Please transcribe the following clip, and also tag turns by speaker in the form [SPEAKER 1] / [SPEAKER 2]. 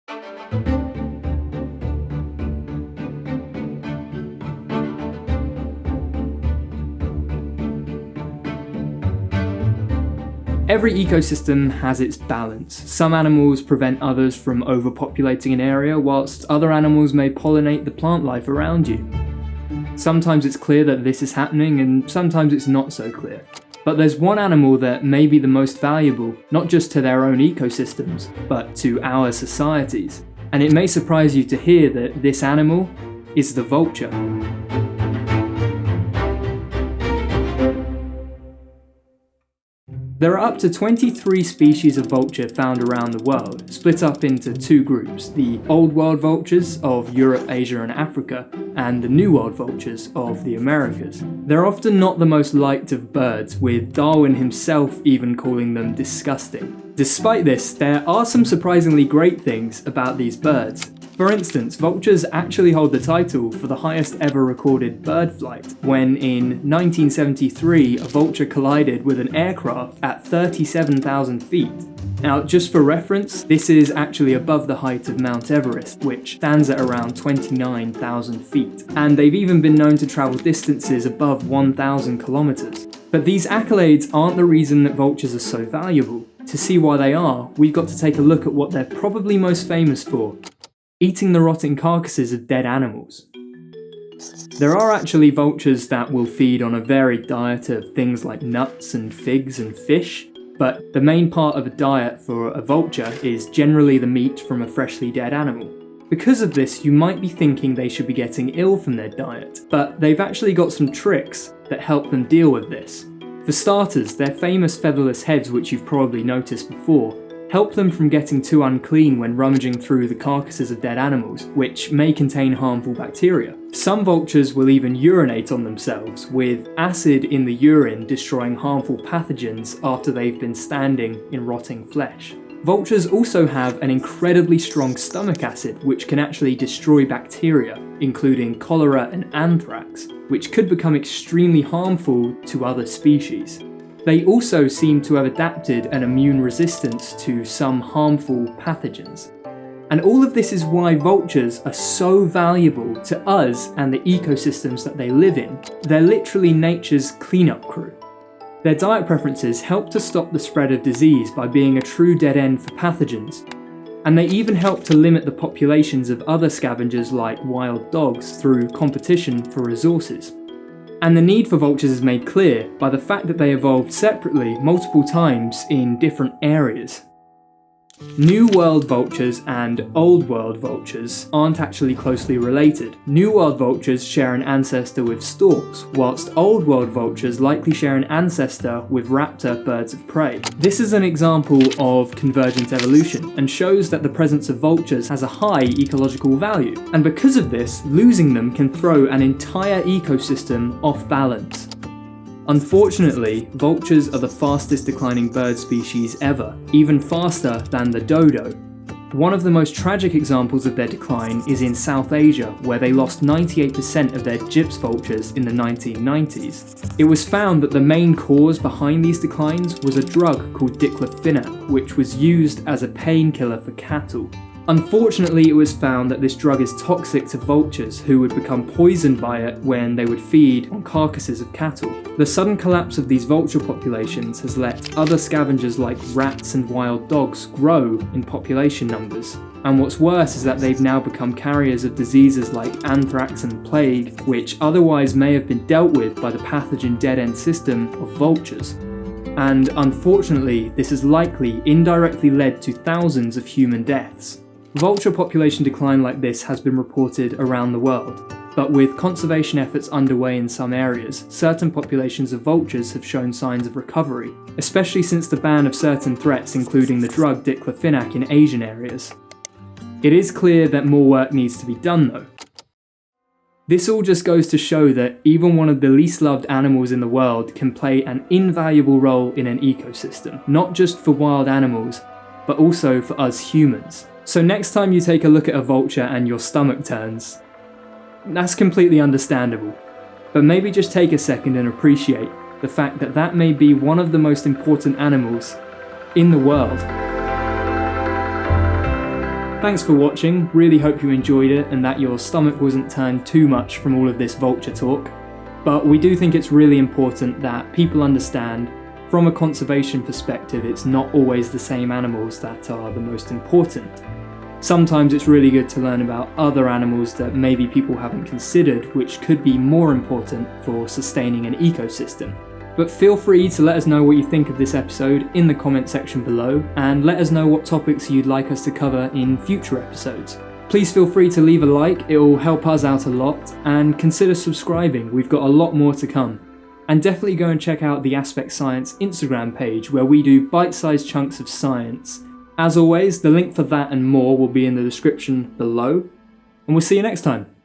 [SPEAKER 1] Every ecosystem has its balance. Some animals prevent others from overpopulating an area, whilst other animals may pollinate the plant life around you. Sometimes it's clear that this is happening, and sometimes it's not so clear. But there's one animal that may be the most valuable, not just to their own ecosystems, but to our societies. And it may surprise you to hear that this animal is the vulture. There are up to 23 species of vulture found around the world, split up into two groups, the Old World vultures of Europe, Asia and Africa, and the New World vultures of the Americas. They're often not the most liked of birds, with Darwin himself even calling them disgusting. Despite this, there are some surprisingly great things about these birds. For instance, vultures actually hold the title for the highest ever recorded bird flight, when in 1973 a vulture collided with an aircraft at 37,000 feet. Now, just for reference, this is actually above the height of Mount Everest, which stands at around 29,000 feet. And they've even been known to travel distances above 1,000 kilometers. But these accolades aren't the reason that vultures are so valuable. To see why they are, we've got to take a look at what they're probably most famous for: eating the rotting carcasses of dead animals. There are actually vultures that will feed on a varied diet of things like nuts and figs and fish, but the main part of a diet for a vulture is generally the meat from a freshly dead animal. Because of this, you might be thinking they should be getting ill from their diet, but they've actually got some tricks that help them deal with this. For starters, their famous featherless heads, which you've probably noticed before, help them from getting too unclean when rummaging through the carcasses of dead animals, which may contain harmful bacteria. Some vultures will even urinate on themselves, with acid in the urine destroying harmful pathogens after they've been standing in rotting flesh. Vultures also have an incredibly strong stomach acid, which can actually destroy bacteria, including cholera and anthrax, which could become extremely harmful to other species. They also seem to have adapted an immune resistance to some harmful pathogens. And all of this is why vultures are so valuable to us and the ecosystems that they live in. They're literally nature's cleanup crew. Their diet preferences help to stop the spread of disease by being a true dead end for pathogens. And they even help to limit the populations of other scavengers like wild dogs through competition for resources. And the need for vultures is made clear by the fact that they evolved separately multiple times in different areas. New World vultures and Old World vultures aren't actually closely related. New World vultures share an ancestor with storks, whilst Old World vultures likely share an ancestor with raptor birds of prey. This is an example of convergent evolution and shows that the presence of vultures has a high ecological value, and because of this, losing them can throw an entire ecosystem off balance. Unfortunately, vultures are the fastest declining bird species ever, even faster than the dodo. One of the most tragic examples of their decline is in South Asia, where they lost 98% of their gyps vultures in the 1990s. It was found that the main cause behind these declines was a drug called diclofenac, which was used as a painkiller for cattle. Unfortunately, it was found that this drug is toxic to vultures, who would become poisoned by it when they would feed on carcasses of cattle. The sudden collapse of these vulture populations has let other scavengers like rats and wild dogs grow in population numbers. And what's worse is that they've now become carriers of diseases like anthrax and plague, which otherwise may have been dealt with by the pathogen dead-end system of vultures. And unfortunately, this has likely indirectly led to thousands of human deaths. Vulture population decline like this has been reported around the world, but with conservation efforts underway in some areas, certain populations of vultures have shown signs of recovery, especially since the ban of certain threats including the drug diclofenac in Asian areas. It is clear that more work needs to be done though. This all just goes to show that even one of the least loved animals in the world can play an invaluable role in an ecosystem, not just for wild animals, but also for us humans. So next time you take a look at a vulture and your stomach turns, that's completely understandable. But maybe just take a second and appreciate the fact that that may be one of the most important animals in the world. Thanks for watching, really hope you enjoyed it and that your stomach wasn't turned too much from all of this vulture talk. But we do think it's really important that people understand, from a conservation perspective, it's not always the same animals that are the most important. Sometimes it's really good to learn about other animals that maybe people haven't considered, which could be more important for sustaining an ecosystem. But feel free to let us know what you think of this episode in the comment section below, and let us know what topics you'd like us to cover in future episodes. Please feel free to leave a like, it will help us out a lot, and consider subscribing, we've got a lot more to come. And definitely go and check out the Aspect Science Instagram page where we do bite-sized chunks of science. As always, the link for that and more will be in the description below, and we'll see you next time.